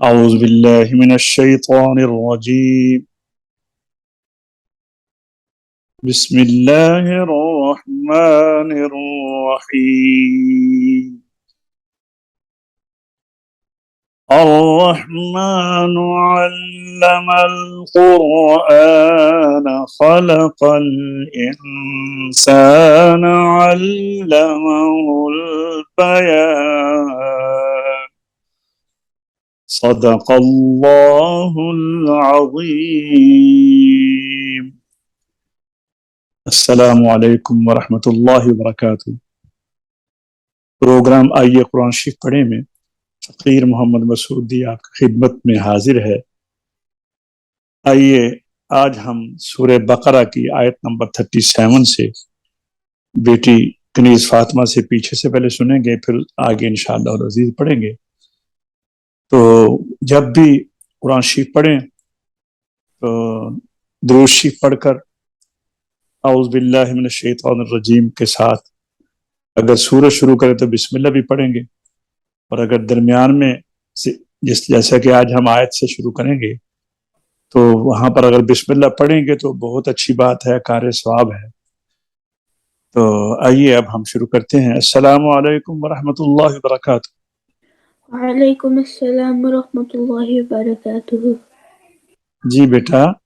औज़ु बिल्लाहि मिनश शैतानिर रजीम। बिस्मिल्लाहिर रहमानिर रहीम। अर्रहमानु अल्लमल क़ुरआन ख़लक़ल इंसान अल्लमहुल बयान। सदक़ल्लाहुल अज़ीम। अस्सलामु अलैकुम वरहमतुल्लाहि वबरकातुहू। प्रोग्राम आइए कुरान शरीफ पढ़े में फ़कीर मोहम्मद मसूदी आपकी खिदमत में हाजिर है। आइए आज हम सूरह बकरा की आयत नंबर 37 से बेटी कनीज़ फातिमा से पीछे से पहले सुनेंगे, फिर आगे इंशाअल्लाह अज़ीज़ पढ़ेंगे। तो जब भी कुरान शरीफ पढ़ें तो दुरूद शरीफ पढ़कर औज़ु बिल्लाहि मिनश शैतानिर रजीम के साथ अगर सूरत शुरू करें तो बिस्मिल्लाह भी पढ़ेंगे, और अगर दरमियान में जैसा कि आज हम आयत से शुरू करेंगे तो वहां पर अगर बिस्मिल्लाह पढ़ेंगे तो बहुत अच्छी बात है, कार सवाब है। तो आइए अब हम शुरू करते हैं। अस्सलामु अलैकुम वरहमतुल्लाहि वबरकातुहू। वालेकुम अस्सलाम वरहमतुल्लाहि वबरकातुहू। जी बेटा,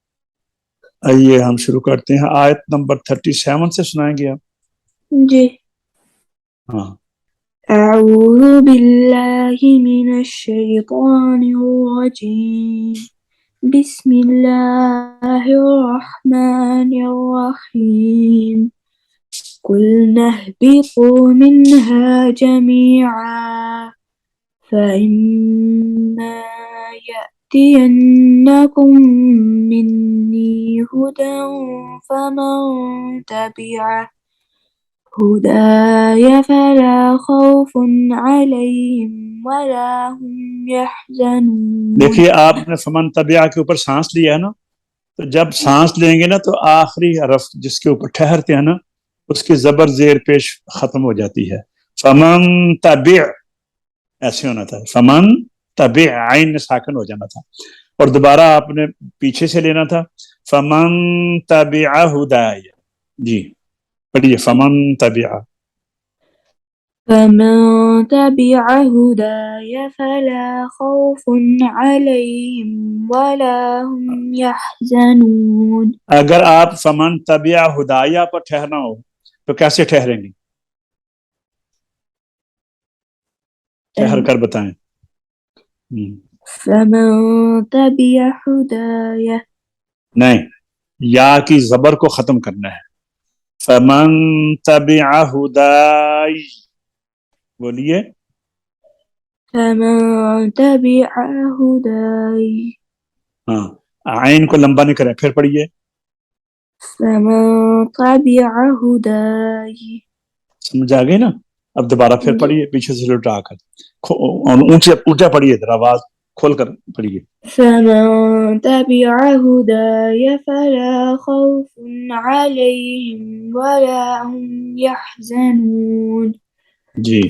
आइए हम शुरू करते हैं। आयत नंबर 37 से सुनाएंगे आप? जी। हाँ। अऊज़ु बिल्लाहि मिनश शैतानिर रजीम। बिस्मिल्लाहिर रहमानिर रहीम। कुल्ना ihbitu मिन्हा जमीअन फइम्मा यअतियन्नकुम मिन्नी हुदन फमन तबिअ हुदाय फला खौफुन अलैहिम वला हुम यहज़नून। देखिए, आपने फमन तबिया के ऊपर सांस लिया है ना, तो जब सांस लेंगे ना तो आखिरी हरफ जिसके ऊपर ठहरते हैं ना उसकी जबर जेर पेश खत्म हो जाती है। फमन तबि ऐसे होना था, फमन तबि आइन में साकन हो जाना था, और दोबारा आपने पीछे से लेना था, फमन तबिअ हुदाय। जी पढ़िए, फमन तबिअ। फमन तबिअ हुदाय फला खौफुन अलैहिम वला हुम यहज़नून। अगर आप फमन तबिअ हुदाया पर ठहरना हो तो कैसे ठहरेंगे? ठहर कर बताएं। फमन तबिअ हुदाय। नहीं, या की जबर को खत्म करना है। फमन तबिअ हुदाय, बोलिए। फमन तबिअ हुदाय। हाँ, आइन को लंबा नहीं करें, फिर पढ़िए। फमन तबिअ हुदाय। समझ आ गई ना? अब दोबारा फिर पढ़िए, पीछे से लौटा कर, और ऊंचे ऊंचा पढ़िए, इधर आवाज खोल कर पढ़िए। फमन तबिअ हुदाय फला खौफुन अलैहिम वला हुम यहज़नून। जी।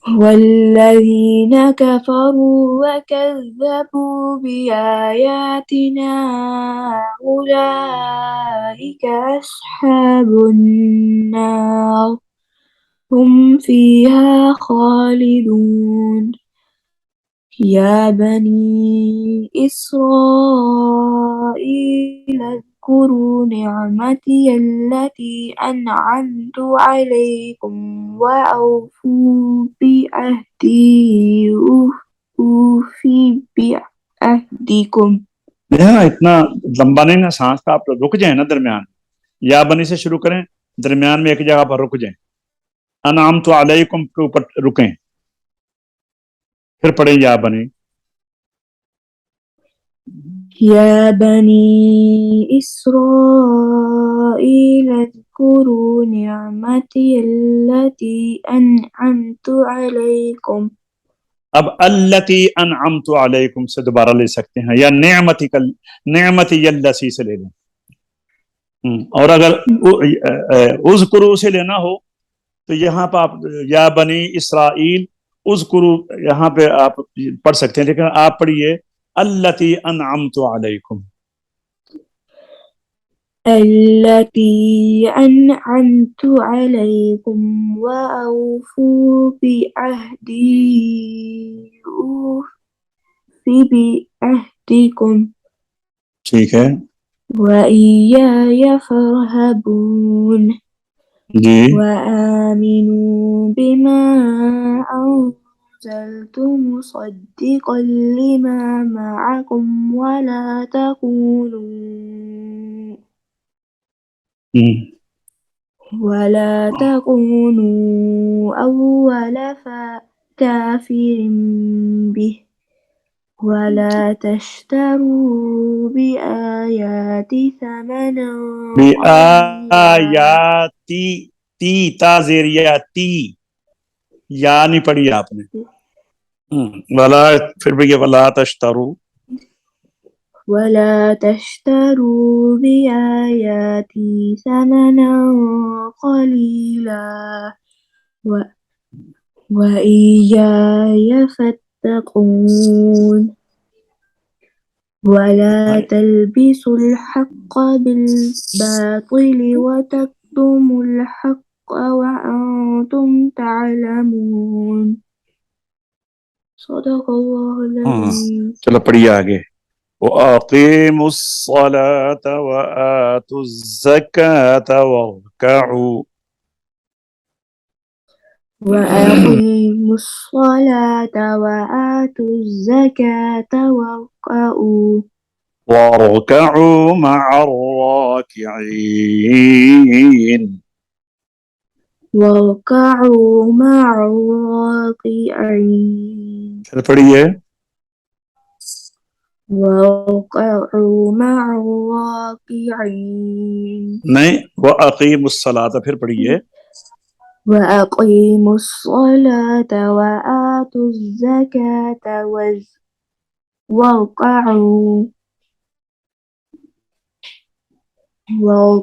वल्लज़ीन कफ़रू वकज़्ज़बू बिआयातिना उलाइक अस्हाबुन नार हुम फ़ीहा ख़ालिदून। या बनी इस्राईल اذकुरू निअमती अल्लती अनअमतु अलैकुम वअऊफू बिअहदी ऊफ़ी बिअहदिकुम। इतना लंबा नहीं ना, सांस का आप रुक जाए ना दरमियान। या बनी से शुरू करें, दरमियान में एक जगह पर रुक जाए। अनाम तो अलैकुम के ऊपर रुकें, फिर पढ़े या बनी। या बनी इस्राईल اذकुरू निअमती अल्लती अनअमतु अलैकुम। अब अल्लती अनअमतु अलैकुम से दोबारा ले सकते हैं, या नेमती कल नेमती यल्लसी से ले लें। और अगर उज़कुरू से लेना हो तो यहाँ पर आप या बनी इसराइल उज़कुरू यहाँ पे आप पढ़ सकते हैं, लेकिन आप पढ़िए अल्लती अनअमतु अलैकुम। التي أنعمت عليكم وأوفوا بعهدي أوف بعهدكم ठीक है وإياي فارهبون जी। وآمنوا بما أنزلت مصدقا لما معكم ولا تكونوا أول كافر به ولا تشتروا بآياتي ثمنا قليلا बिआयाती, ती ताजेरिया ती, या नहीं पढ़ी आपने। वला, फिर भी ये वला तश्तरू, ولا تشتروا بآياتي ثمنا قليلا و- وإياي فاتقون ولا تلبسوا الحق بالباطل وتكتموا الحق وأنتم تعلمون صدق الله العظيم चलो पढ़िए आगे। वअकीमुस्सलात वआतुज़्ज़कात वरकऊ, وأقيموا الصلاة وآتوا الزكاة वरकऊ मअर्राकिईन। واركعوا مع الراكعين चलो पढ़िए واركعوا مع الراكعين नहीं, वअकीमुस्सलात, फिर पढ़िए وأقيموا الصلاة وآتوا الزكاة واركعوا مع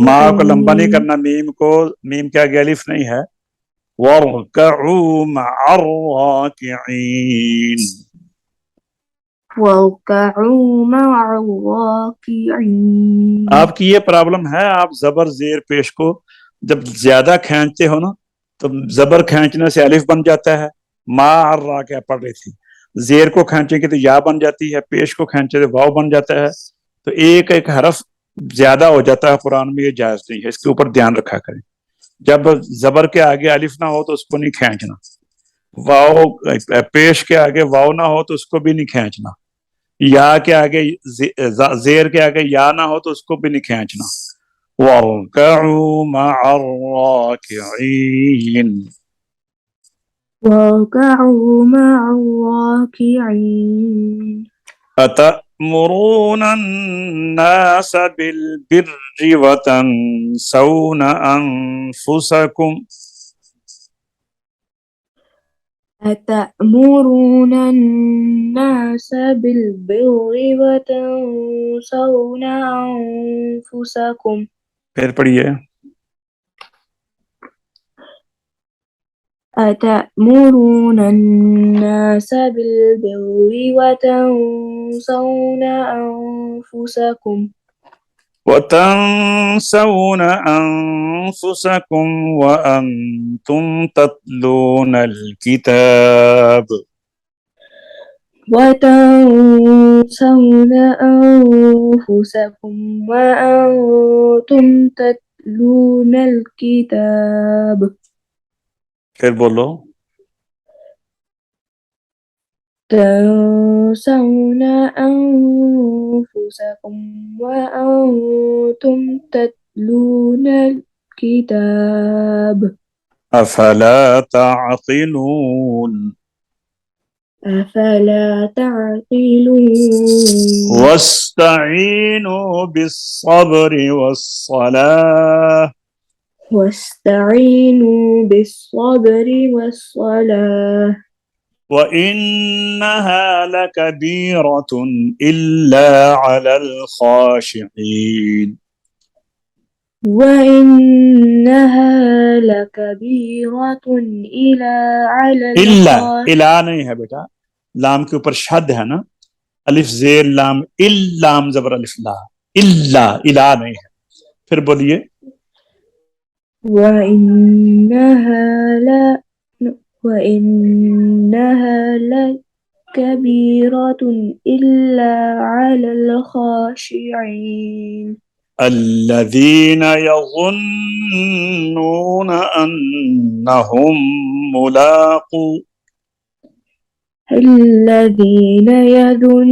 माँ को लंबा नहीं الراكعين करना, मीम को, मीम के आगे अलिफ नहीं है। वरकऊ मअर्राकिईन। واركعوا مع الراكعين आपकी ये प्रॉब्लम है, आप जबर जेर पेश को जब ज्यादा खींचते हो ना, तो जबर खींचने से अलिफ बन जाता है। मार्रा क्या पढ़ रही थी, जेर को खींचेंगे तो या बन जाती है, पेश को खींचे तो वाव बन जाता है। तो एक एक हरफ ज्यादा हो जाता है कुरान में, ये जायज नहीं है, इसके ऊपर ध्यान रखा करें। जब जबर के आगे अलिफ ना हो तो उसको नहीं खींचना, वाव पेश के आगे वाव ना हो तो उसको भी नहीं खींचना, या के आगे जेर के आगे या ना हो तो उसको भी नहीं खींचना। वरकऊ मअर्राकिईन। واركعوا مع الراكعين अतअमुरून अन्नास बिलबिर्रि वतंसौन अंफुसकुम। أتأمرون الناس بالبر وتنسون أنفسكم फिर पढ़िए أتأمرون الناس بالبر وتنسون أنفسكم वतंसौन अंफुसकुम वअंतुम तत्लून अलकिताब। وتنسون أنفسكم وأنتم تتلون الكتاب फिर बोलो تنسون أنفسكم وأنتم تتلون الكتاب अफला ताक़िलून। أفلا تعقلون वस्तईनु बिस्सब्रि वस्सलाह واستعينوا بالصبر والصلاة वइन्नहा लकबीरतुन इल्ला अलल खाशिईन। وإنها لكبيرة إلى على इल्ला, الخاسرين इला नहीं है बेटा, लाम के ऊपर शद है ना, अलिफ जेर लाम, इल्लाम जबर अलिफ ला, इल्ला, इला नहीं है। फिर बोलिए, وإنها ل وإنها لكبيرة إلا على الخاشعين الذين يظنون أنهم ملاقو, الذين يظنون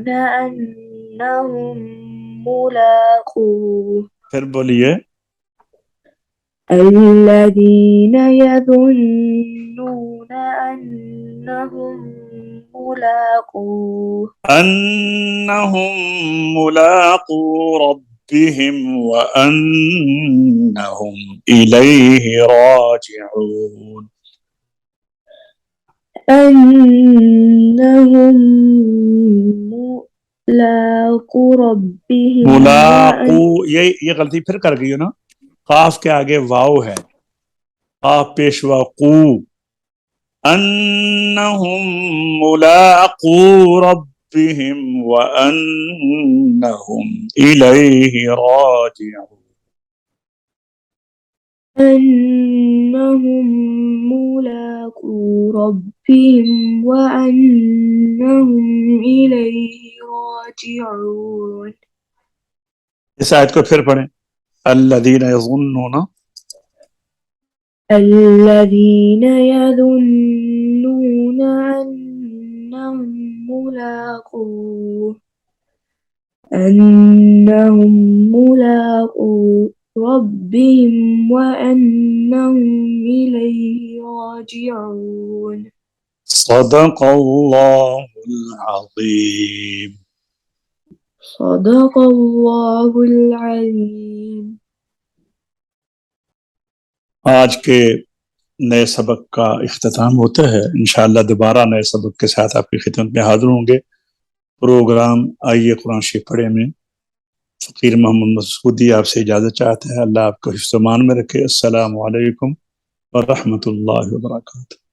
أنهم ملاقوه फिर बोलिए, الذين يظنون أنهم ملاقوه أنهم ملاقو ربهم وأنهم إليه راجعون. أنهم ملاقو ربهم मुलाकू, ये गलती फिर कर गई हो ना, काफ के आगे वाव है, काफ पेशवा कू, अन्नहुम मुलाकू रब्बिहिम व अन्नहुम इलैहि राजिऊन. أنهم ملاقو ربهم وأنهم إليه راجعون इस आयत को फिर पढ़ें, अल्लज़ीना यज़ुन्नूना, الذين يظنون أنهم ملاقو ربهم وأنهم إليه راجعون صدق الله العظीम. صدق الله العظيم आज के नए सबक का इख्तिताम होता है। इंशाअल्लाह दोबारा नए सबक के साथ आपकी खिदमत में हाजिर होंगे। प्रोग्राम आइए कुरान शरीफ पढ़े में फ़कीर मोहम्मद मसूदी आपसे इजाज़त चाहते हैं। अल्लाह आपको हिफ्ज़-ओ-मान में रखे। अस्सलामु अलैकुम व रहमतुल्लाहि व बरकातुहू।